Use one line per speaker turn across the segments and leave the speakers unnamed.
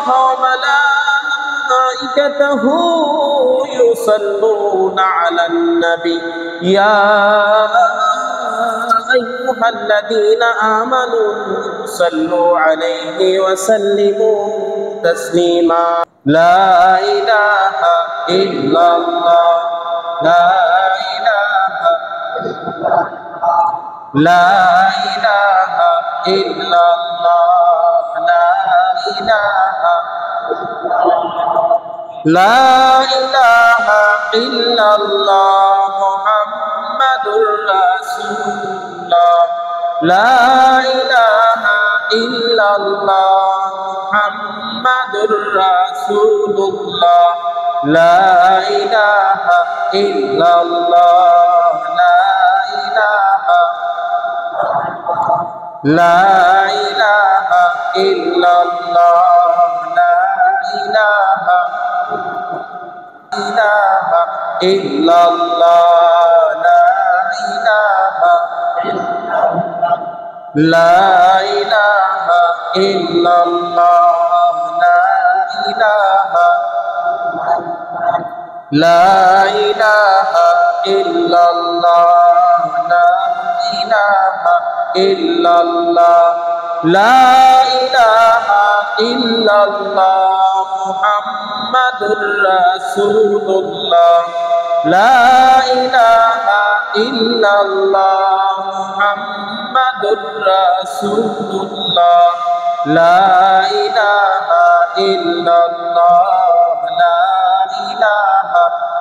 وملائكته يصلون على النبي يا أيها الذين آمنوا صلوا عليه وسلموا تسليما لا إله إلا الله لا إله لا إله إلا الله لا إله إلا الله محمد رسول الله لا إله إلا الله محمد رسول الله لا إله إلا الله لا إله إلا الله لا إله إلا الله لا إله إلا الله لا إله إلا الله إلا الله لا إله إلا الله محمد رسول الله لا إله إلا الله محمد رسول الله لا إله إلا الله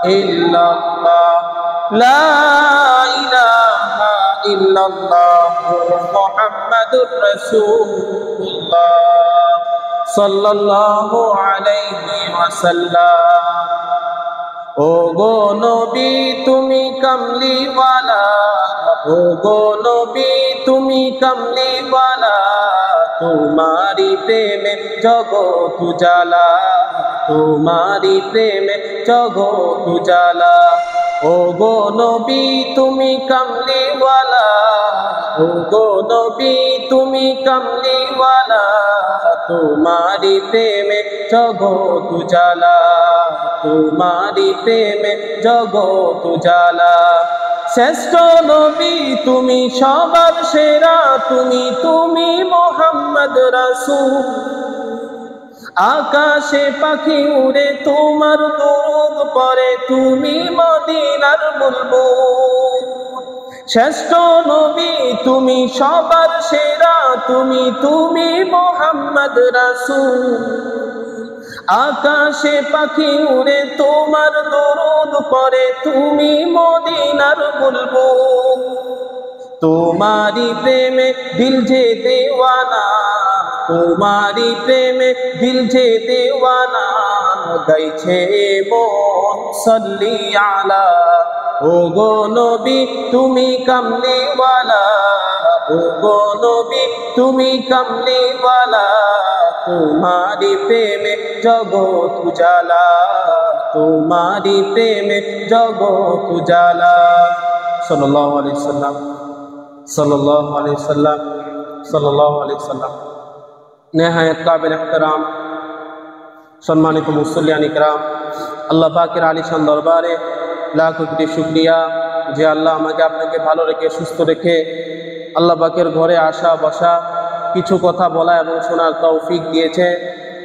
إلا الله لا إله إلا الله محمد رسول الله صلى الله عليه وسلم ও গো নবী তুমি কামলিওয়ালা ও গো নবী তুমি কামলিওয়ালা তোমারি প্রেমে জগৎ উজালা তোমারি প্রেমে জগৎ উজালা ও গো নবী তুমি কামলিওয়ালা ও গো নবী তুমি কামলিওয়ালা তোমারি প্রেমে জগৎ উজালা তোমারি প্রেমে জগৎ উজালা শ্রেষ্ঠ নবী তুমি সবার সেরা তুমি মুহাম্মদ রাসূল আকাশে পাখি উড়ে তোমার দরুদ পড়ে তুমি মদিনার বুলবুল শ্রেষ্ঠ নবী তুমি সবার সেরা তুমি মুহাম্মদ রাসূল আকাশে পাখি উড়ে তোমার দরুদ পড়ে তুমি মদিনার বুলবুল তোমারি প্রেমে দিল যে দেওয়ানা তোমারি প্রেমে দিল যে দেওয়ানা গাইছে মন সাল্লি আলা ও গো নবী তুমি কামলিওয়ালা ও গো নবী তুমি কামলিওয়ালা তোমারি প্রেমে জগৎ উজালা তোমারি প্রেমে জগৎ উজালা সাল্লাল্লাহু আলাইহি সাল্লাম সাল্লাল্লাহু আলাইহি সাল্লাম সাল্লাল্লাহু আলাইহি সাল্লাম নেহায়েত কাবিল ইহতিরাম সম্মানিত মুসল্লিয়ান ইকরাম আল্লাহ পাকের আলিশান দরবারে লাখ কোটি শুকরিয়া যে আল্লাহ আমাকে আপনাকে ভালো রেখে সুস্থ রেখে আল্লাহ পাকের ঘরে আসা বসা কিছু কথা বলা এবং শোনার তৌফিক দিয়েছে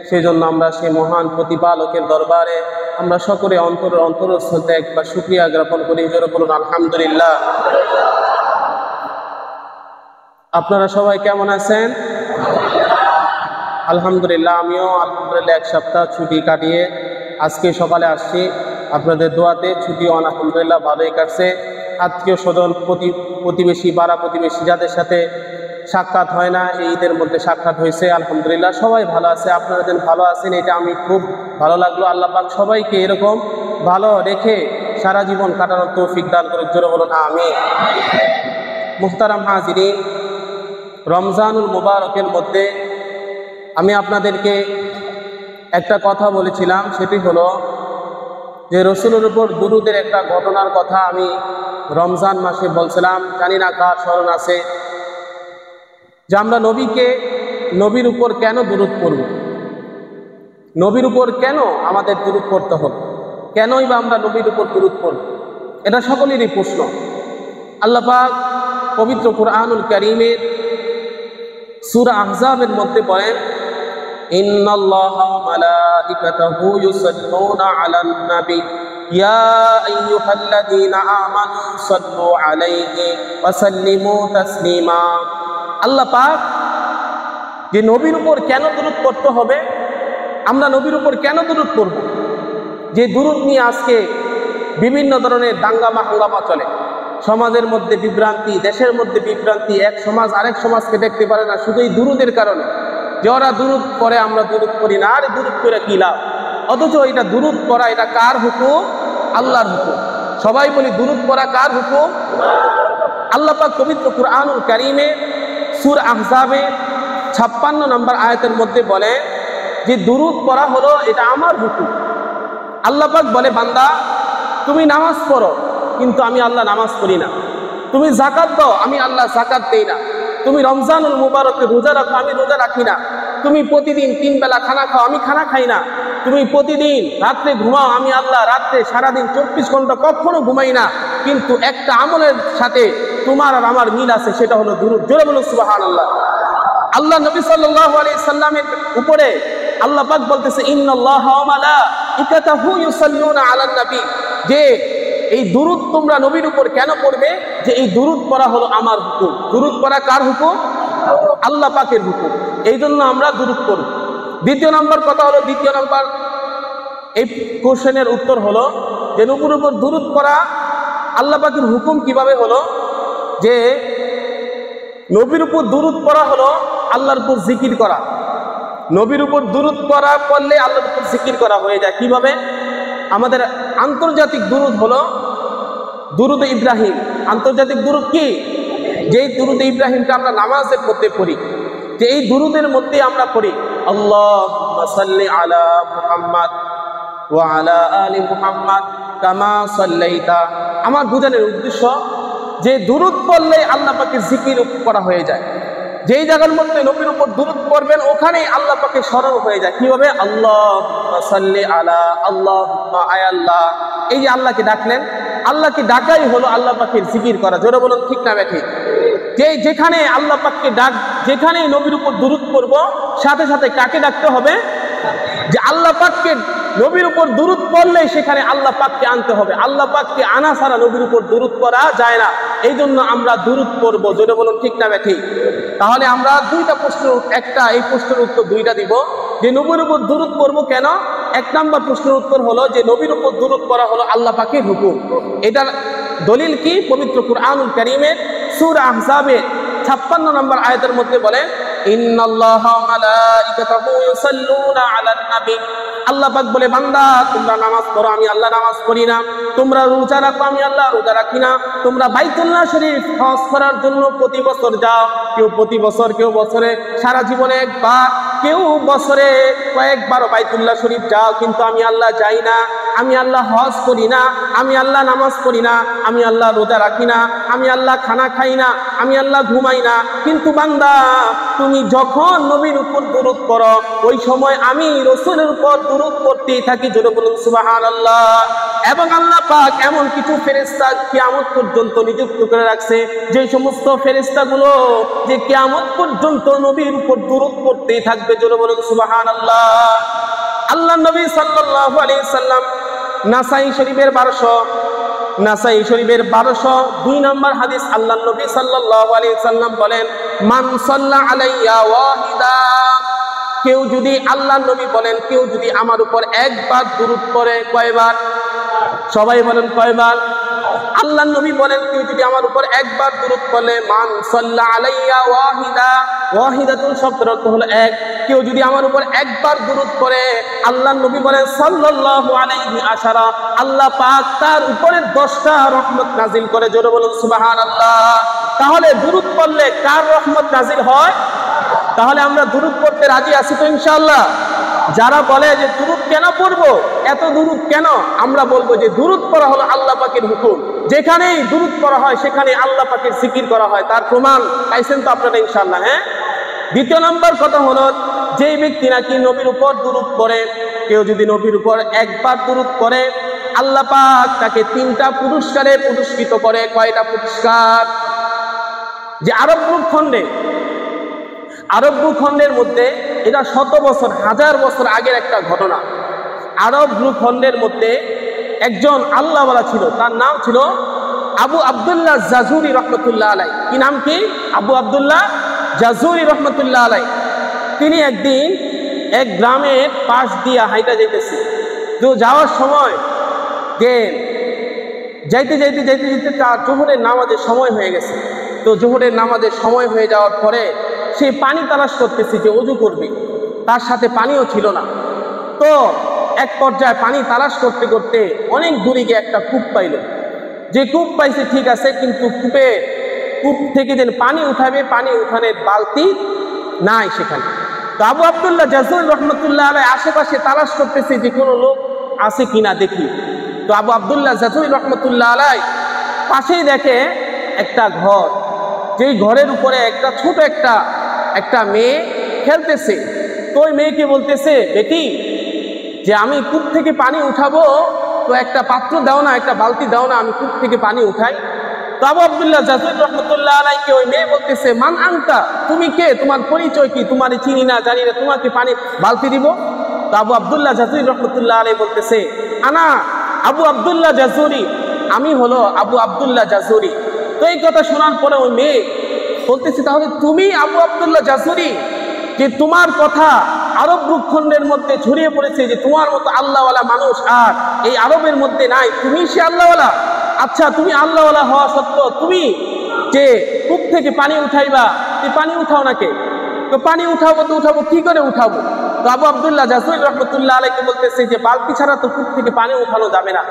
সেজন্য আমরা সেই মহান প্রতিপালকের দরবারে আমরা সকলে অন্তরস্থলে একবার শুকরিয়া জ্ঞাপন করি জোরে বলুন আলহামদুলিল্লাহ। আপনারা সবাই কেমন আছেন? আলহামদুলিল্লাহ, আমিও আলহামদুলিল্লাহ এক সপ্তাহ ছুটি কাটিয়ে আজকে সকালে আসছি। আপনাদের দোয়াতে ছুটিও আলহামদুলিল্লাহ ভালোই কাটছে। আত্মীয় স্বজন প্রতিবেশী পাড়া প্রতিবেশী যাদের সাথে সাক্ষাৎ হয় না এই ঈদের মধ্যে সাক্ষাৎ হয়েছে, আলহামদুলিল্লাহ সবাই ভালো আছে। আপনারা যেন ভালো আছেন এটা আমি খুব ভালো লাগলো। আল্লাহ পাক সবাইকে এরকম ভালো রেখে সারা জীবন কাটানোর তৌফিক দান করে জোরে বলুন আমিন। মুহতারাম হাজিরিন, রমজানুল মুবারকের মধ্যে আমি আপনাদেরকে একটা কথা বলেছিলাম, সেটি হলো যে রসুলের উপর দুরুদের একটা ঘটনার কথা আমি রমজান মাসে বলছিলাম। জানি না কার স্মরণ আছে যে আমরা নবীর উপর কেন দুরুদ পড়ব। নবীর উপর কেন আমাদের দুরূদ পড়তে হবে? কেনই বা আমরা নবীর উপর দুরূদ পড়ব? এটা সকলেরই প্রশ্ন। আল্লাহ পাক পবিত্র কুরআনুল কারীমের সূরা আহজাবের মধ্যে বলেন, ইন্নাল্লাহা ওয়া মালাইকাতাহু ইউসাল্লুনা আলান নবী ইয়া আইয়ুহাল্লাযীনা আমানু সাল্লু আলাইহি ওয়া সাল্লিমু তাসলিমা। আল্লাহ পাক যে নবীর উপর কেন দুরূদ পড়তে হবে, আমরা নবীর উপর কেন দুরূদ পড়ব, যে দুরূদ নিয়ে আজকে বিভিন্ন ধরনের দাঙ্গামা হাঙ্গামা চলে, সমাজের মধ্যে বিভ্রান্তি, দেশের মধ্যে বিভ্রান্তি, এক সমাজ আরেক সমাজকে দেখতে পারে না শুধু এই দুরূদের কারণে, যে ওরা দুরূদ পড়ে আমরা দুরূদ করি না, আর দুরূদ করে কি লাভ? অথচ এটা দুরূদ পড়া এটা কার হুকুম? আল্লাহর হুকুম। সবাই বলি দুরূদ পড়া কার হুকুম? আল্লাহ পাক পবিত্র কুরআনুল কারীমে সূরা আহজাবে 56 নম্বর আয়াতের মধ্যে বলে যে দুরূদ পড়া হলো এটা আমার হুকুম। আল্লাহ পাক বলে, বান্দা তুমি নামাজ পড়ো কিন্তু আমি আল্লাহ নামাজ পড়ি না। তুমি যাকাত দাও, আমি আল্লাহ যাকাত দেই না। তুমি রমজানুল মুবারকে রোজা রাখো, আমি রোজা রাখি না। তুমি প্রতিদিন 3 বেলা খানা খাও, আমি খানা খাই না। তুমি প্রতিদিন রাত্রে ঘুমাও, আমি আল্লাহ রাত্রে সারাদিন 24 ঘন্টা কখনো ঘুমাই না। কিন্তু একটা আমলের সাথে তোমার আর আমার মিল আছে, সেটা হলো দুরূদ। জোরে বলুন সুবহানাল্লাহ। আল্লাহ নবী সাল্লাল্লাহু আলাইহি সাল্লামের উপরে আল্লাহ পাক বলতেছে, ইন্নাল্লাহা ওয়া মালাইকাতাহু ইউসাল্লুনা আলান নবী, যে এই দুরূদ তোমরা নবীর উপর কেন পড়বে? যে এই দুরূদ পড়া হলো আমার হুকুম। দুরূদ পড়া কার হুকুম? আল্লাহ পাকের হুকুম। এই জন্য আমরা দুরূদ পড়ব। দ্বিতীয় নম্বর কথা হলো, দ্বিতীয় নম্বর এই কোশ্চেনের উত্তর হলো যে নবীর উপর দুরূদ পড়া আল্লাহ পাকের হুকুম কিভাবে হলো? যে নবীর উপর দুরূদ পড়া হলো আল্লাহর উপর জিকির করা। নবীর উপর দুরূদ পড়া করলে আল্লাহর উপর জিকির করা হয়ে যায়। কিভাবে? আমাদের আন্তর্জাতিক দুরূদ হলো দুরূদে ইব্রাহিম। আন্তর্জাতিক দুরূদ কি? যেই দুরূদে ইব্রাহিমটা আমরা নামাজের মধ্যে পড়ি, যে এই দুরূদের মধ্যে আমরা পড়ি আল্লাহুম্মা সাল্লি আলা মুহাম্মাদ ওয়া আলা আলি মুহাম্মাদ কামা সাল্লাইতা। আমার বোঝানোর উদ্দেশ্য যে দুরূদ পড়লে আল্লাহ পাকের জিকির করা হয়ে যায়। যেই জায়গার মধ্যে নবীর উপর দুরূদ পড়বেন ওখানেই আল্লাহ পাকের স্মরণ হয়ে যায়। কিভাবে? আল্লাহুম্মা সাল্লি আলা, আল্লাহুম্মা আয় আল্লাহ। এই যে আল্লাহকে ডাকলেন, আল্লাহকে ডাকাই হলো আল্লাহ পাকের জিকির করা। জোরে বলুন ঠিক না ব্যাঠিক? যে যেখানে আল্লাহ পাককে ডাক, যেখানেই নবীর উপর দুরূদ পড়ব, সাথে সাথে কাকে ডাকতে হবে? যে আল্লাহ পাককে। নবীর উপর দুরূদ পড়লে সেখানে আল্লাহ পাককে আনতে হবে। আল্লাহ পাককে আনা ছাড়া নবীর উপর দুরূদ পড়া যায় না। এই জন্য আমরা দুরূদ পড়ব। জোরে বলুন ঠিক না ব্যাঠিক? তাহলে আমরা দুইটা প্রশ্ন, একটা এই প্রশ্নের উত্তর দুইটা দিব যে নবীর উপর দুরূদ পড়ব কেন। এক নম্বর প্রশ্নের উত্তর হলো যে নবীর উপর দুরূদ পড়া হলো আল্লাহ পাকের হুকুম। এটার দলিল কি? পবিত্র কুরআনুল কারীমের সূরা আহজাবের 56 নম্বর আয়াতের মধ্যে বলে, ইন্নাল্লাহা ওয়া মালাইকাতাহু ইউসাল্লুনা আলান নবী। আল্লাহ পাক বলে, বান্দা তোমরা নামাজ পড়ো, আমি আল্লাহ নামাজ পড়ি না। তোমরা রোজা রাখো, আমি আল্লাহ রোজা রাখি না। তোমরা বাইতুল্লাহ শরীফ হজ করার জন্য প্রতি বছর যাও, কেউ প্রতি বছর, কেউ বছরে সারা জীবনে একবার, কেউ বছরে কয়েকবার বাইতুল্লাহ শরীফ যাও, কিন্তু আমি আল্লাহ যাই না। আমি আল্লাহ হজ করি না, আমি আল্লাহ নামাজ পড়ি না, আমি আল্লাহ রোজা রাখি না, আমি আল্লাহ খানা খাই না, আমি আল্লাহ ঘুমাই না। কিন্তু বান্দা তুমি যখন নবীর উপর দুরূদ পড়ো, ওই সময় আমি রাসূলের উপর দুরূদ পড়তেই থাকি। জোরে বলুন সুবহানাল্লাহ। এবং আল্লাহ পাক এমন কিছু ফেরেশতা কিয়ামত পর্যন্ত নিযুক্ত করে রাখছে, যে সমস্ত ফেরেশতাগুলো যে কিয়ামত পর্যন্ত নবীর উপর দুরূদ পড়তেই থাকবে। জোরে বলুন সুবহানাল্লাহ। আল্লাহ নবী সাল্লাল্লাহু আলাইহি সাল্লাম নাসাই শরীফের 1202 নম্বর হাদিস, আল্লাহ নবী সাল্লাল্লাহু আলাইহি সাল্লাম বলেন, মান সাল্লা আলাইয়া ওয়াহিদা। কেউ যদি, আল্লাহ নবী বলেন, কেউ যদি আমার উপর একবার দুরূদ পড়ে, কয়বার? সবাই বলেন কয়বার? আল্লাহ নবী বলেন, কেউ যদি আমার উপর একবার দুরূদ পড়ে, মান সাল্লা আলাইয়া ওয়াহিদা, ওয়াহিদাতুন শব্দের অর্থ হলো এক। কেউ যদি আমার উপর একবার দুরূদ পড়ে, আল্লাহ নবী বলেন সাল্লাল্লাহু আলাইহি আশারা, আল্লাহ পাক তার উপরে 10টা রহমত নাজিল করে। জোরে বলুন সুবহানাল্লাহ। তাহলে দুরূদ পড়লে কার রহমত নাজিল হয়? তাহলে আমরা দুরূদ পড়তে রাজি আছি তো ইনশাআল্লাহ? যারা বলে যে দুরূদ কেন পড়বো, এত দুরূদ কেন, আমরা বলবো যে দুরূদ পড়া হলো আল্লাহ পাকের হুকুম। যেখানেই দুরূদ পড়া হয় সেখানে আল্লাহ পাকের জিকির করা হয়। তার প্রমাণ পাইছেন তো আপনারা ইনশাআল্লাহ? হ্যাঁ। দ্বিতীয় নম্বর কথা হলো যেই ব্যক্তি নাকি নবীর উপর দুরূদ পড়ে, কেউ যদি নবীর উপর একবার দুরূদ পড়ে আল্লাহ পাক তাকে 3টা পুরস্কারে পুরস্কৃত করে। কয়টা পুরস্কার? যে আরব ভূখণ্ডের মধ্যে, এটা শত বছর, হাজার বছর আগের একটা ঘটনা। আরব ভূখণ্ডের মধ্যে একজন আল্লাহওয়ালা ছিল, তার নাম ছিল আবু আব্দুল্লাহ জাজুরি রহমতুল্লাহ আলাই। কি নাম? কি? আবু আব্দুল্লাহ জাজুরি রহমতুল্লাহ আলাই। তিনি একদিন এক গ্রামের পাশ দিয়া হাইটা যাইতেছে। তো যাওয়ার সময় যে যাইতে তার জোহরের নামাজের সময় হয়ে গেছে। তো জোহরের নামাজের সময় হয়ে যাওয়ার পরে সে পানি তালাশ করতেছে যে অজু করবে, তার সাথে পানিও ছিল না। তো এক পর্যায়ে পানি তালাশ করতে করতে অনেক দূরে গিয়ে একটা কূপ পাইল। যে কূপ পাইছে ঠিক আছে, কিন্তু কূপ থেকে যেন পানি উঠাবে, পানি উঠানের বালতি নাই সেখানে। তো আবু আব্দুল্লাহ জাজুরি রহমতুল্লাহ আলাই আশেপাশে তালাশ করতেছে যে কোনো লোক আছে কিনা দেখি। তো আবু আব্দুল্লাহ জাজুরি রহমতুল্লাহ আলাই পাশেই দেখে একটা ঘর, যেই ঘরের উপরে একটা ছোট একটা মেয়ে খেলতেছে। তো ওই মেয়েকে বলতেছে, বেটি যে আমি কূপ থেকে পানি উঠাবো, তো একটা পাত্র দাও না, একটা বালতি দাও না, আমি কূপ থেকে পানি উঠাই। তো আবু আব্দুল্লাহ জাজুরি রহমতুল্লাহ আলাইকে ওই মেয়ে বলতেছে, মান আনতা, তুমি কে? তোমার পরিচয় কি? তোমার চিনি না জানি না, তোমাকে পানি বালতি দিব? তো আবু আব্দুল্লাহ জাজুরি রহমতুল্লাহ আলাই বলতেছে, আনা আবু আব্দুল্লাহ জাজুরি, আমি হলো আবু আব্দুল্লাহ জাজুরি। তো এই কথা শোনার পরে ওই মেয়ে বলতেছে, তাহলে তুমি আবু আব্দুল্লাহ জাজুরি, যে তোমার কথা আরব ভূখণ্ডের মধ্যে ছড়িয়ে পড়েছে যে তোমার মতো আল্লাহওয়ালা মানুষ আর এই আরবের মধ্যে নাই, তুমি সে আল্লাহওয়ালা? আচ্ছা, তুমি আল্লাহওয়ালা হওয়া সত্ত্বেও তুমি যে কূপ থেকে পানি উঠাইবা, তুমি পানি উঠাও নাকি? তো পানি উঠাবো, তো উঠাবো কি করে উঠাবো? তো আবু আব্দুল্লাহ জাজুরি রহমতুল্লাহ আলাইকে বলতেছে যে বালতি ছাড়া তো কূপ থেকে পানি উঠানো যাবে না।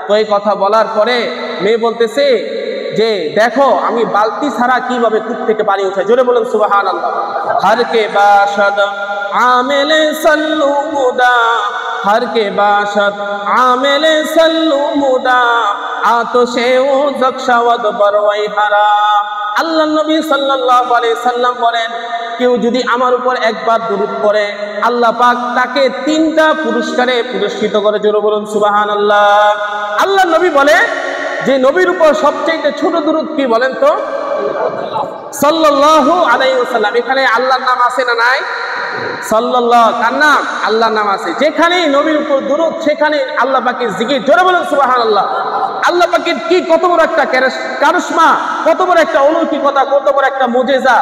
তো এই কথা বলার পরে মেয়ে বলতেছে যে দেখো আমি বালতি ছাড়া কিভাবে কূপ থেকে পানি উঠাই। জোরে বলুন সুবহানাল্লাহ। হর কে বাশদ আমেলে সল্লু মুদা, হর কে বাশদ আমেলে সল্লু মুদা, আতশে ও জকশাওয়াদ বরওয়াই হারাম। আল্লাহ নবী সাল্লাল্লাহু আলাইহি সাল্লাম বলেন, কেউ যদি আমার উপর একবার দুরূদ পড়ে আল্লাহ পাক তাকে 3টা পুরস্কারে পুরস্কৃত করে। জোরে বলুন সুবহানাল্লাহ। আল্লাহ নবী বলে যে নবীর উপর সবচেয়ে ছোট দুরূদ কি বলেন তো? সাল্লাল্লাহু আলাইহি ওয়াসাল্লাম। এখানে আল্লাহর নাম আছে না নাই? সাল্লাল্লাহু, কার নাম? আল্লাহর নাম আছে। যেখানেই নবীর উপর দুরূদ সেখানে আল্লাহ পাকের জিকির। জোরে বলুন সুবহানাল্লাহ। আল্লাহ পাকের কি কত বড় একটা কারিশমা, কত বড় একটা অলৌকিকতা, কত বড় একটা মুজিজা।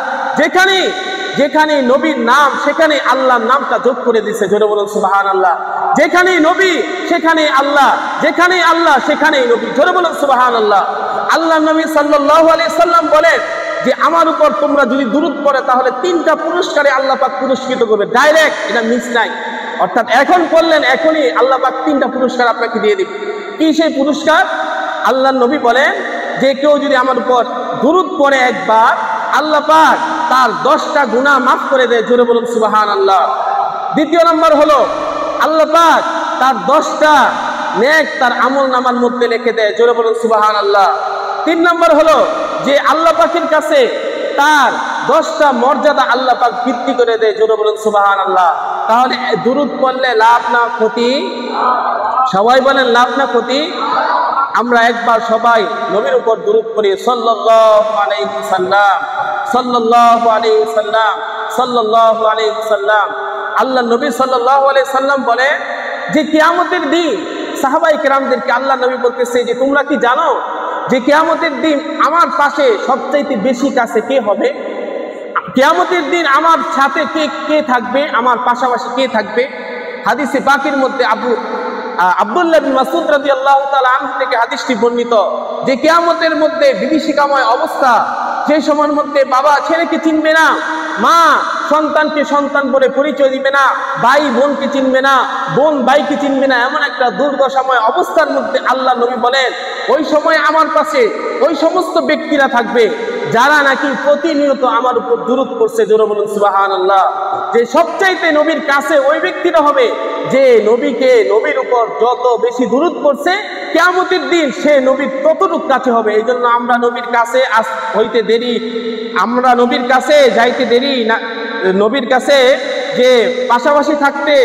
যেখানে নবীর নাম সেখানে আল্লাহর নামটা যোগ করে দিয়েছে। জোরে বলুন সুবহানাল্লাহ। যেখানে নবী সেখানে আল্লাহ, যেখানে আল্লাহ সেখানেই নবী। জোরে বলুন সুবহানাল্লাহ। আল্লাহ নবী সাল্লাল্লাহু আলাইহি সাল্লাম বলেন যে আমার উপর তোমরা যদি দুরূদ পড়ে তাহলে 3টা পুরস্কারে আল্লাহ পাক পুরস্কৃত করবে, ডাইরেক্ট, এটা মিস নাই। অর্থাৎ এখন করলেন, এখনই আল্লাহ পাক 3টা পুরস্কার আপনাকে দিয়ে দিবে। কি সেই পুরস্কার? আল্লাহ নবী বলেন যে কেউ যদি আমার উপর দুরূদ পড়ে একবার, আল্লাহ পাক তার 10টা গুনাহ মাফ করে দেয়। জোরে বলুন সুবহানাল্লাহ। দ্বিতীয় নম্বর হলো আল্লাহ পাক তার 10টা নেক তার আমল নামার মধ্যে লিখে দেয়। জোরে বলুন সুবহানাল্লাহ। 3 নম্বর হলো যে আল্লাহ পাকের কাছে তার 10টা মর্যাদা আল্লাহ পাক বৃদ্ধি করে দেয়। জোরে বলুন সুবহানাল্লাহ। তাহলে দুরূদ পড়লে লাভ না ক্ষতি? সবাই বলেন লাভ না ক্ষতি? আমরা একবার সবাই নবীর উপর দুরূদ পড়ি, সাল্লাল্লাহু আলাইহি ওয়াসাল্লাম, সাল্লাল্লাহু আলাইহি ওয়াসাল্লাম, সাল্লাল্লাহু আলাইহি ওয়াসাল্লাম। আল্লাহ নবী সাল্লাল্লাহু আলাইহি ওয়াসাল্লাম বলে যে কিয়ামতের দিন সাহাবায়ে কেরামদেরকে আল্লাহ নবী বলতেছে যে তোমরা কি জানো যে কিয়ামতের দিন আমার পাশে সবচাইতে বেশি কাছে কে হবে? কিয়ামতের দিন আমার সাথে কে থাকবে, আমার পাশাপাশি কে থাকবে? হাদিসে পাকের মধ্যে আব্দুল্লাহ বিন মাসউদ রাদিয়াল্লাহু তাআলা আনহু থেকে হাদিসটি বর্ণিত যে কিয়ামতের মধ্যে বিভীষিকাময় অবস্থা, সেই সময়ের মধ্যে বাবা ছেলেকে চিনবে না, মা সন্তানকে সন্তান বলে পরিচয় দিবে না, ভাই বোনকে চিনবে না, বোন ভাইকে চিনবে না, এমন একটা দুর্দশাময় অবস্থার মধ্যে আল্লাহ নবী বলেন ওই সময় আমার পাশে ওই সমস্ত ব্যক্তিরা থাকবে যারা নাকি প্রতিনিয়ত আমার উপর দুরূদ পড়ছে। জোরে বলুন সুবহানাল্লাহ। যে সবচাইতে নবীর কাছে ওই ব্যক্তিরা হবে যে নবীর উপর যত বেশি দুরূদ পড়ছে, কিয়ামতের দিন সে নবীর ততটুকু কাছে হবে। এই জন্য আমরা নবীর কাছে যাইতে দেরি না, নবীর কাছে যে পাশাপাশি থাকতে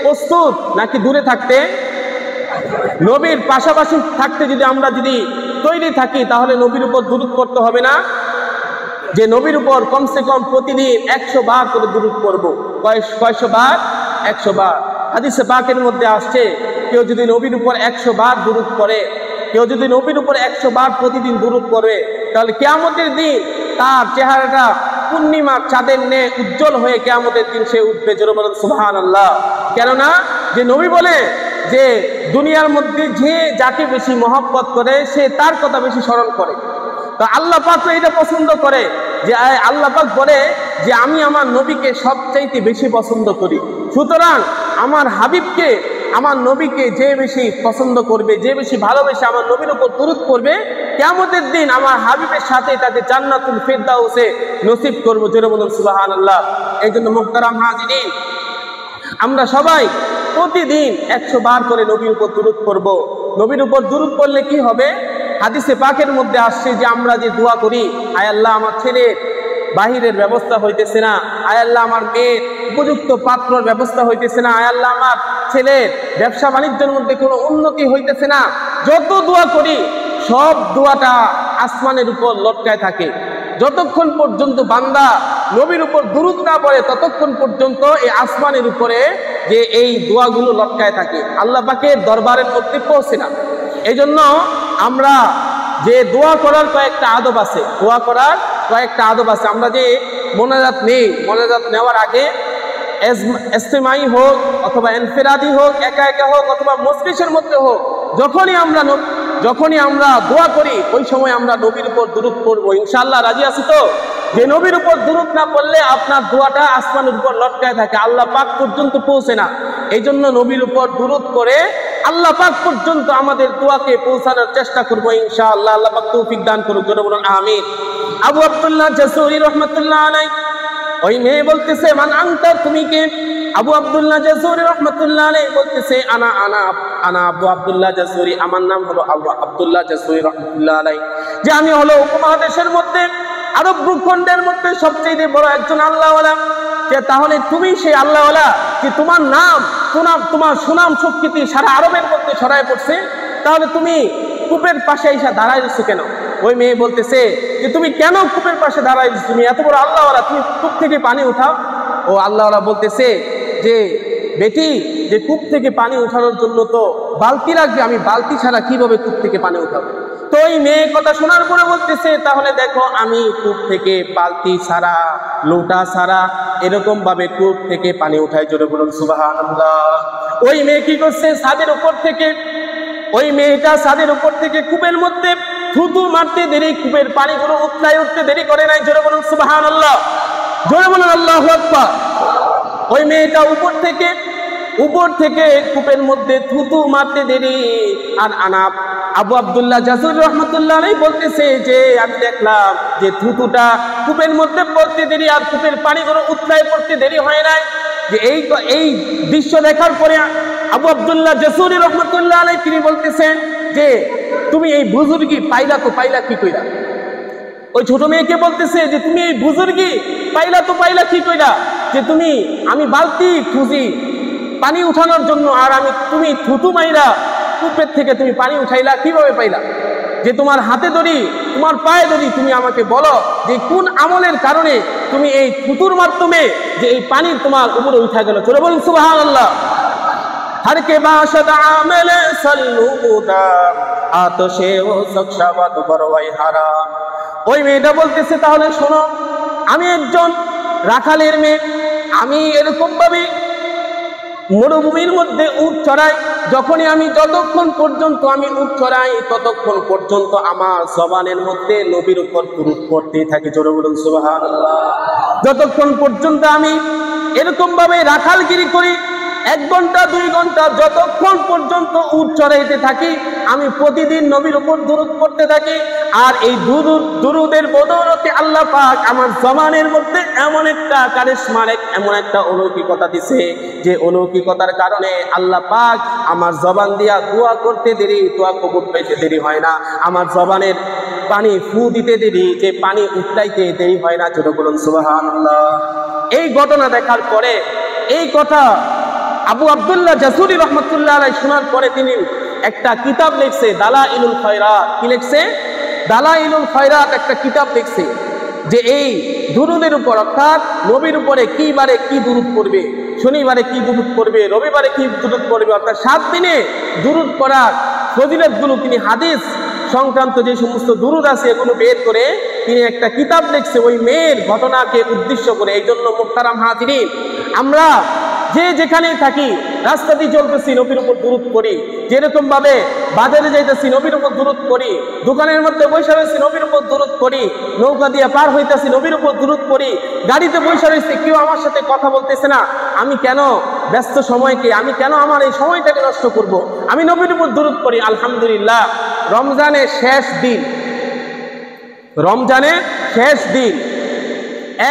প্রস্তুত নাকি দূরে থাকতে? নবীর পাশাপাশি থাকতে যদি আমরা তৈরি থাকি তাহলে নবীর উপর দুরূদ পড়তে হবে না? যে নবীর উপর কমসে কম প্রতিদিন 100 বার করে দুরূদ পড়ব। কয়শো বার? 100 বার। হাদিসে পাকের মধ্যে আসছে, কেউ যদি নবীর উপর 100 বার দুরূদ পড়ে, কেউ যদি নবীর উপর 100 বার প্রতিদিন দুরূদ পড়ে, তাহলে কিয়ামতের দিন তার চেহারাটা পূর্ণিমার চাঁদের ন্যায় উজ্জ্বল হয়ে কিয়ামতের দিন সে উঠবে। জোরে বলেন সুবহানাল্লাহ। কেননা যে নবী বলে যে দুনিয়ার মধ্যে যে যাকে বেশি মহব্বত করে সে তার কথা বেশি স্মরণ করে। তো আল্লাহ পাক তো এটা পছন্দ করে, যে আল্লাহ পাক বলে যে আমি আমার নবীকে সবচাইতে বেশি পছন্দ করি। সুতরাং আমার হাবিবকে, আমার নবীকে যে বেশি পছন্দ করবে, যে বেশি ভালোবেসে আমার নবীর উপর দুরূদ করবে, কিয়ামতের দিন আমার হাবিবের সাথে তাকে জান্নাতুল ফিরদাউসে নসিব করব। জোরে বলুন সুবহানাল্লাহ। এই জন্য মুহতারাম হাজিরিন, আমরা সবাই প্রতিদিন 100 বার করে নবীর উপর দুরূদ করব। নবীর উপর দুরূদ করলে কি হবে? হাদিসে পাকের মধ্যে আসছে যে আমরা যে দোয়া করি, আয় আল্লাহ আমার ছেলের বাহিরের ব্যবস্থা হইতেছে না, আয় আল্লাহ আমার মেয়ের উপযুক্ত পাত্রর ব্যবস্থা হইতেছে না, আয় আল্লাহ আমার ছেলের ব্যবসা বাণিজ্যের মধ্যে কোনো উন্নতি হইতেছে না, যত দোয়া করি সব দোয়াটা আসমানের উপর লটকায় থাকে। যতক্ষণ পর্যন্ত বান্দা নবীর উপর দুরূদ না পড়ে ততক্ষণ পর্যন্ত এই আসমানের উপরে যে এই দোয়াগুলো লটকায় থাকে, আল্লাহ পাকের দরবারের মধ্যে পৌঁছে না। এই জন্য আমরা যে দোয়া করার কয়েকটা আদব আছে, দোয়া করার কয়েকটা আদব আছে। আমরা যে মোনাজাত নেই, মোনাজাত নেওয়ার আগে ইজতিমাই হোক অথবা ইনফিরাদি হোক, একা একা হোক অথবা মজলিসের মধ্যে হোক, যখনই আমরা দোয়া করি ওই সময় আমরা নবীর উপর দুরূদ পড়বো। ইনশাআল্লাহ রাজি আছি তো? যে নবীর উপর দুরূদ না পড়লে আপনার দোয়াটা আসমানের উপর লটকায় থাকে, আল্লাহ পাক পর্যন্ত পৌঁছে না। এই জন্য নবীর উপর দুরূদ করে আল্লাহ পাক পর্যন্ত আমাদের দোয়াকে পৌঁছানোর চেষ্টা করবো ইনশাআল্লাহ। আল্লাহ পাক তৌফিক দান করুক। জোরে বলুন আমিন। আবু আব্দুল্লাহ জাসুরি রাহমাতুল্লাহ আলাইহি, ওই মেয়ে বলতেছে মান আনতা, তুমি কে? আবু আব্দুল্লাহ জাসুরি রাহমাতুল্লাহ আলাইহি বলতেছে আনা আবু আব্দুল্লাহ জাসুরি, আমার নাম হলো আবু আব্দুল্লাহ জাসুরি রাহমাতুল্লাহ আলাইহি, যে আমি হলো উপমহাদেশের মধ্যে আরব ভূখণ্ডের মধ্যে সবচেয়ে বড় একজন আল্লাহওয়ালা। যে তাহলে তুমি সেই আল্লাহওয়ালা, যে তোমার নাম তোমার সুনাম সুখ্যাতি সারা আরবের মধ্যে ছড়ায় পড়ছে, তাহলে তুমি কূপের পাশে এসে দাঁড়ায় রয়েছো কেন? ওই মেয়ে বলতেছে যে তুমি কেন কূপের পাশে দাঁড়ায় রয়েছো? তুমি এত বড় আল্লাহওয়ালা, তুমি কূপ থেকে পানি উঠাও। ও আল্লাহওয়ালা বলতেছে যে বেটি, যে কূপ থেকে পানি উঠানোর জন্য তো বালতি লাগবে, আমি বালতি ছাড়া কিভাবে কূপ থেকে পানি উঠাবো? তো ওই মেয়ে কথা শোনার পরে বলতেছে তাহলে দেখো, আমি কূপ থেকে বালতি ছাড়া, লোটা ছাড়া এরকম ভাবে কূপ থেকে পানি উঠাই। জোরে বলুন সুবহানাল্লাহ। ওই মেয়ে কি করছে? ছাদের উপর থেকে, ওই মেয়েটা ছাদের উপর থেকে কূপের মধ্যে থুতু মারতে দেরি, কূপের পানিগুলো উতলায় উঠতে দেরি করে নাই। জোরে বলুন সুবহানাল্লাহ। জোরে বলুন আল্লাহু আকবার। ওই মেয়েটা উপর থেকে কূপের মধ্যে থুতু মারতে দেরি। আর আবু আব্দুল্লাহ জাসুরি রাহমাতুল্লাহ আলাইহি বলতেছে যে আমি দেখলাম যে থুতুটা কূপের মধ্যে পড়তে দেরি আর কূপের পানিগুলো উতলায় পড়তে দেরি হয় নাই। যে এই দৃশ্য দেখার পরে আবু আব্দুল্লাহ জাসুরি রাহমাতুল্লাহ আলাইহি তিনি বলতেছেন যে তুমি এই বুজুর্গি পাইলা কি কইরা? ওই ছোট মেয়েকে বলতেছে যে তুমি এই বুজুর্গি পাইলা কি কইরা? যে আমি বালতি খুঁজি পানি উঠানোর জন্য, আর তুমি থুতু মাইরা কূপের থেকে তুমি পানি উঠাইলা, কিভাবে পাইলা? যে তোমার হাতে ধরি, তোমার পায়ে ধরি, তুমি আমাকে বলো যে কোন আমলের কারণে তুমি এই থুতুর মাধ্যমে যে এই পানি তোমার উপরে উঠা গেল। চলে বলুন সুবহানাল্লাহ। हर के बाशद आमल सल्लुदा आतशे ও সখশাবাদ বরওয়াই হারাম। ওই মেয়েটা বলতেছে তাহলে শোনো, আমি একজন রাখালের মেয়ে, আমি এরকম ভাবে মরুভূমির মধ্যে উট চড়াই। যতক্ষণ পর্যন্ত আমি উট চড়াই ততক্ষণ পর্যন্ত আমার জবানের মধ্যে নবীর উপর দুরূদ পড়তেই থাকে। জোরে বলুন সুবহানাল্লাহ। যতক্ষণ পর্যন্ত আমি এরকম ভাবে রাখালগিরি করি, 1 ঘন্টা 2 ঘন্টা যতক্ষণ পর্যন্ত উট চড়াইতে থাকি, আমি প্রতিদিন নবীর উপর দুরূদ পড়তে থাকি। আর এই দুরূদের বদৌলতে আল্লাহ পাক আমার জবানের মধ্যে এমন একটা কারিশমার এমন একটা অলৌকিকতা দিছে, যে অলৌকিকতার কারণে আল্লাহ পাক আমার জবান দিয়া দোয়া করতে দেরি, দোয়া কবুল পাইতে দেরি হয় না। আমার জবানের পানি ফু দিতে দেরি, যে পানি উঠলাইতে দেরি হয় না। ছোট বলুন সুবহানাল্লাহ। এই ঘটনা দেখার পরে এই কথা আবু আব্দুল্লাহ জাসুরি রহমতুল্লাহ আলাইহি শোনার পরে তিনি একটা কিতাব লিখছে দালাইলুল খায়রাত। কি লিখছে? দালাইলুল খায়রাত একটা কিতাব লিখছে যে এই দুরুদের উপর অর্থাৎ নবীর উপরে কি বারে কি দুরুদ পড়বে, শনিবারে কি দুরুদ পড়বে, রবিবারে কি দুরুদ পড়বে, অর্থাৎ 7 দিনে দুরুদ পড়ার ফজিলতগুলো তিনি হাদিস সংক্রান্ত যে সমস্ত দুরুদ আছে এগুলো বের করে তিনি একটা কিতাব লিখছে ওই মেয়ের ঘটনাকে উদ্দেশ্য করে। এই জন্য মুহতারাম হাজিরিন, আমরা যে যেখানেই থাকি, রাস্তা দিয়ে চলতেছি নবীর উপর দুরুদ পড়ি, যেরকম ভাবে বাজারে যাইতেছি নবীর উপর দুরুদ পড়ি, দোকানের মধ্যে বসে রয়েছি নবীর উপর দুরুদ পড়ি, নৌকা দিয়ে পার হইতেছি নবীর উপর দুরুদ পড়ি, গাড়িতে বসে রয়েছি কেউ আমার সাথে কথা বলতেছে না, আমি কেন ব্যস্ত সময়কে, আমি কেন আমার এই সময়টাকে নষ্ট করব, আমি নবীর উপর দুরুদ পড়ি। আলহামদুলিল্লাহ, রমজানের শেষ দিন, রমজানের শেষ দিন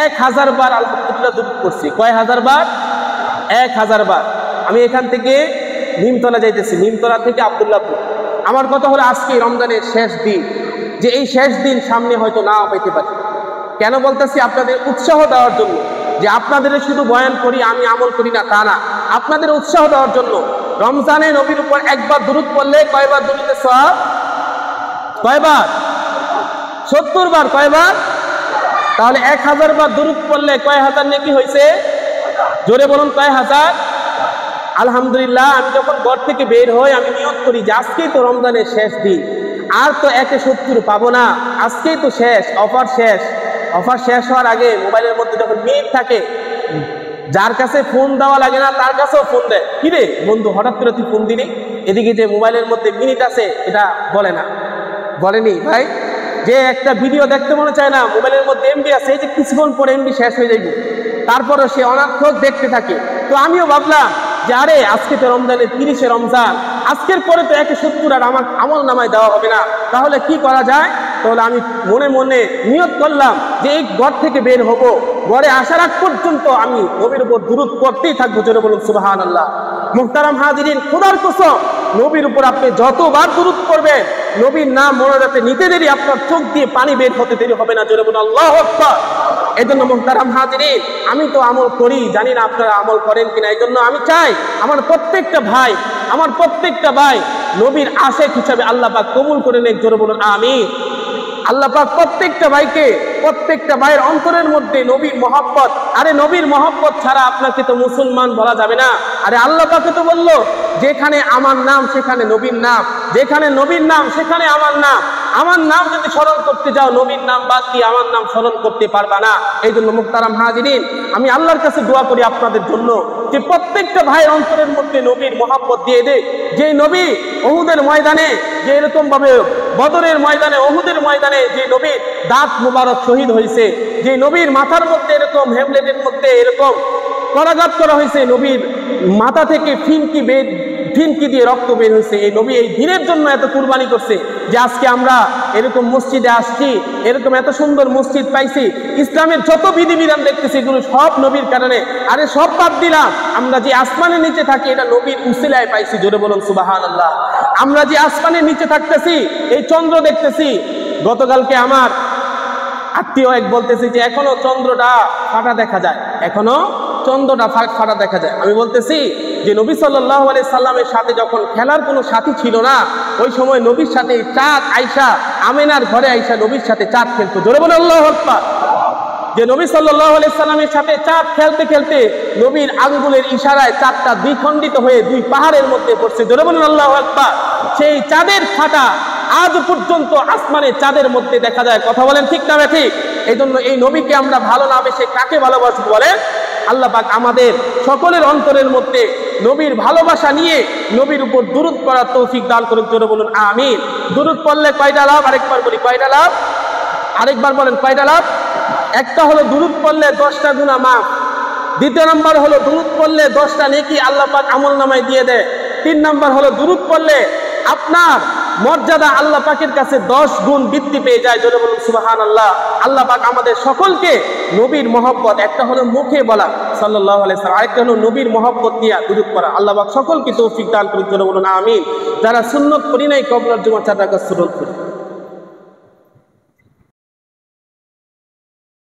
1000 বার আলহামদুলিল্লাহ দুরুদ পড়ছি। কয় হাজার বার? 1000 বার। আমি এখান থেকে নিমতলা যাইতেছি, নিমতলা থেকে আব্দুল্লাহপুর। আমার কথা হলো আজকে রমজানের শেষ দিন, যে এই শেষ দিন সামনে হয়তো নাও পেতে পারি। কেন বলতেছি? আপনাদের উৎসাহ দেওয়ার জন্য, যে আপনাদের শুধু বয়ান করি আমি আমল করি না তা না, আপনাদের উৎসাহ দেওয়ার জন্য। রমজানে নবীর উপর একবার দুরুদ পড়লে কয়বার দুরুদের সওয়াব? কয়বার? 70 বার। কয়বার? তাহলে 1000 বার দুরুদ পড়লে কয় হাজার নেকি হয়েছে? জোরে বলুন, কয় হাজার? আলহামদুলিল্লাহ, আমি যখন ঘর থেকে বের হই আমি নিয়ত করি যে আজকেই তো রমজানের শেষ দিন, আর তো 170 পাবো না, আজকেই তো শেষ, অফার শেষ। অফার শেষ হওয়ার আগে মোবাইলের মধ্যে যখন মিনিট থাকে, যার কাছে ফোন দেওয়া লাগে না তার কাছেও ফোন দেয়, কি রে বন্ধু হঠাৎ করে তুই ফোন দিলি, এদিকে যে মোবাইলের মধ্যে মিনিট আছে এটা বলে না, বলেনি ভাই? যে একটা ভিডিও দেখতে মনে চায় না, মোবাইলের মধ্যে এমবি আছে, এই যে কিছুক্ষণ পরে এমবি শেষ হয়ে যাবে, তারপরে সে অনার্থক দেখতে থাকে। তো আমিও ভাবলাম যে আরে আজকে তো রমজানের 30শে রমজান, আজকের পরে তো 170 আর আমার আমল নামায় দেওয়া হবে না, তাহলে কি করা যায়? তাহলে আমি মনে মনে নিয়ত করলাম যে এই ঘর থেকে বের হব, ঘরে আসার আগ পর্যন্ত আমি নবীর উপর দুরূদ পড়তেই থাকবো। জোরে বলুন সুবহানাল্লাহ। মুহতারাম হাজিরিন, খোদার কসম, নবীর উপর আপনি যতবার দুরূদ পড়বেন, নবীর নাম মনে নিতে দেরি আপনার চোখ দিয়ে পানি বের হতে দেরি হবে না। জোরে বলুন আল্লাহু আকবার। এই জন্য মুহতারাম হাজিরিন, আমি তো আমল করি, জানি না আপনারা আমল করেন কিনা। এই জন্য আমি চাই আমার প্রত্যেকটা ভাই নবীর আশেক হিসাবে আল্লাহ পাক কবুল করে নেক। জোরে বলুন আমিন। আল্লাহ পাক প্রত্যেকটা ভাইয়ের অন্তরের মধ্যে নবীর মহব্বত, আরে নবীর মহব্বত ছাড়া আপনাকে তো মুসলমান বলা যাবে না। আরে আল্লাহ পাকে তো বললো যেখানে আমার নাম সেখানে নবীর নাম, যেখানে নবীর নাম সেখানে আমার নাম। আমার নাম যদি স্মরণ করতে যাও, নবীর নাম বাদ দিয়ে আমার নাম স্মরণ করতে পারবা না। এই জন্য মুহতারাম হাজিরিন, আমি আল্লাহর কাছে দোয়া করি আপনাদের জন্য যে প্রত্যেকটা ভাইয়ের অন্তরের মধ্যে নবীর মহব্বত দিয়ে দে। যে নবী উহুদের ময়দানে, যে এরকম ভাবে বদরের ময়দানে, উহুদের ময়দানে যে নবীর দাঁত মুবারক শহীদ হয়েছে, যে নবীর মাথার মধ্যে এরকম হেমলেটের মধ্যে এরকম করাঘাত করা হয়েছে, নবীর মাথা থেকে ফিনকি দিয়ে রক্ত বের হয়েছে, এই নবী এই দিনের জন্য এত কুরবানি করছে যে আজকে আমরা এরকম মসজিদে আসছি, এরকম এত সুন্দর মসজিদ পাইছি, ইসলামের যত বিধিবিধান দেখতেছি এগুলো সব নবীর কারণে। আরে সব বাদ দিলাম, আমরা যে আসমানের নিচে থাকি এটা নবীর উসিলায় পাইছি। জোরে বলুন সুবহানাল্লাহ। আমরা যে আসমানের নিচে থাকতেছি, এই চন্দ্র দেখতেছি, গতকালকে আমার আত্মীয় এক বলতেছি যে এখনো চন্দ্রটা ফাটা দেখা যায়, এখনো চন্দ্রটা ফাটা দেখা যায়। আমি বলতেছি যে নবী সাল্লাল্লাহু আলাইহি সাল্লামের সাথে যখন খেলার কোনো সাথী ছিল না, ওই সময় নবীর সাথে চাঁদ আয়েশা, আমেনার ঘরে আয়েশা নবীর সাথে চাঁদ খেলতো। জোরে বলে আল্লাহু আকবার। যে নবী সাল্লাল্লাহু আলাইহি সাল্লামের সাথে চাঁদ খেলতে খেলতে নবীর আঙ্গুলের ইশারায় চাঁদটা দ্বিখণ্ডিত হয়ে 2 পাহাড়ের মধ্যে পড়ছে। জোরে বলুন আল্লাহু আকবার। সেই চাঁদের ফাটা আজ পর্যন্ত আসমানে চাঁদের মধ্যে দেখা যায়। কথা বলেন ঠিক না ঠিক? এই জন্য এই নবীকে আমরা ভালো না বেশে কাকে ভালোবাসবো বলেন? আল্লাহ পাক আমাদের সকলের অন্তরের মধ্যে নবীর ভালোবাসা নিয়ে নবীর উপর দুরূদ পড়ার তৌফিক দান করুন। জোরে বলুন আমিন। দুরূদ পড়লে কয়টা লাভ? আরেকবার বলি, কয়টা লাভ? আরেকবার বলেন, কয়টা লাভ? একটা হলো দুরূদ পড়লে 10টা গুনাহ মাফ। দ্বিতীয় নাম্বার হলো দুরূদ পড়লে 10টা নেকি আল্লাহ পাক আমল নামায় দিয়ে দেয়। 3 নাম্বার হলো দুরূদ পড়লে আপনার মর্যাদা আল্লাহ পাকের কাছে 10 গুণ বৃদ্ধি পেয়ে যায়। জোরে বলুন সুবহানাল্লাহ। আল্লাহ পাক আমাদের সকলকে নবীর মহব্বত, একটা হলো মুখে বলা সাল্লাল্লাহু আলাইহি সাল্লাম, আরেকটা হলো নবীর মহব্বত নিয়ে দুরূদ পড়া। আল্লাহ পাক সকলকে তৌফিক দান করুন। জোরে বলুন আমিন। যারা সুন্নত করি নাই কবরের জুমা 4 রাকাত সুন্নত করি।